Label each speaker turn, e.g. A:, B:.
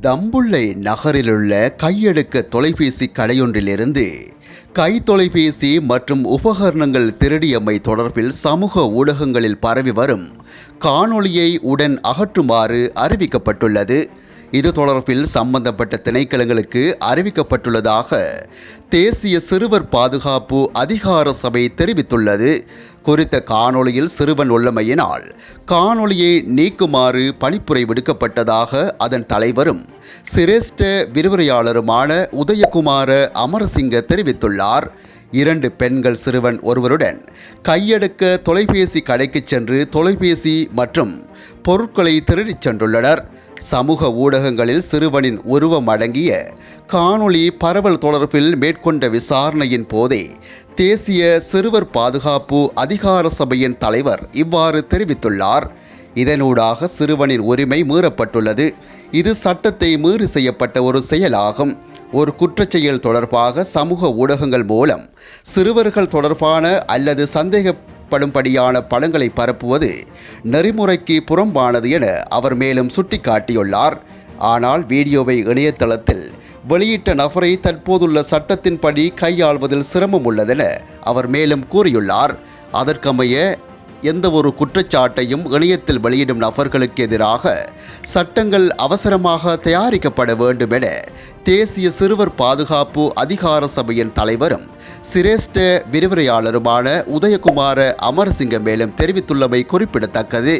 A: தம்புள்ளை நகரிலுள்ள கையடக்க தொலைபேசி கடையொன்றிலிருந்து கைத்தொலைபேசி மற்றும் உபகரணங்கள் திருடியமை தொடர்பில் சமூக ஊடகங்களில் பரவி வரும் காணொளியை உடன் அகற்றுமாறு அறிவிக்கப்பட்டுள்ளது. இது தொடர்பில் சம்பந்தப்பட்ட திணைக்களங்களுக்கு அறிவிக்கப்பட்டுள்ளதாக தேசிய சிறுவர் பாதுகாப்பு அதிகார சபை தெரிவித்துள்ளது. குறித்த காணொளியில் சிறுவன் உள்ளமையினால் காணொளியை நீக்குமாறு பணிப்புரை விடுக்கப்பட்டதாக அதன் தலைவரும் சிரேஷ்ட விரிவுரையாளருமான உதயகுமார அமரசிங்க தெரிவித்துள்ளார். 2 பெண்கள் சிறுவன் ஒருவருடன் கையடக்க தொலைபேசி கடைக்கு சென்று தொலைபேசி மற்றும் பொருட்களை திருடிச் சென்றுள்ளனர். சமூக ஊடகங்களில் சிறுவனின் உருவம் அடங்கிய காணொளி பரவல் தொடர்பில் மேற்கொண்ட விசாரணையின் போதே தேசிய சிறுவர் பாதுகாப்பு அதிகார சபையின் தலைவர் இவ்வாறு தெரிவித்துள்ளார். இதனூடாக சிறுவனின் உரிமை மீறப்பட்டுள்ளது. இது சட்டத்தை மீறி செய்யப்பட்ட ஒரு செயலாகும். ஒரு குற்றச்செயல் தொடர்பாக சமூக ஊடகங்கள் மூலம் சிறுவர்கள் தொடர்பான அல்லது சந்தேகப்படும்படியான படங்களை பரப்புவது நெறிமுறைக்கு புறம்பானது என அவர் மேலும் சுட்டிக்காட்டியுள்ளார். ஆனால் வீடியோவை இணையதளத்தில் வெளியிட்ட நபரை தற்போதுள்ள சட்டத்தின்படி கையாள்வதில் சிரமம் உள்ளதென அவர் மேலும் கூறியுள்ளார். அதற்கமைய எந்த ஒரு குற்றச்சாட்டையும் இணையத்தில் வெளியிடும் நபர்களுக்கு எதிராக சட்டங்கள் அவசரமாக தயாரிக்கப்பட வேண்டும் என தேசிய சிறுவர் பாதுகாப்பு அதிகார சபையின் தலைவரும் சிரேஷ்ட விரிவுரையாளருமான உதயகுமார அமரசிங்க மேலும் தெரிவித்துள்ளமை குறிப்பிடத்தக்கது.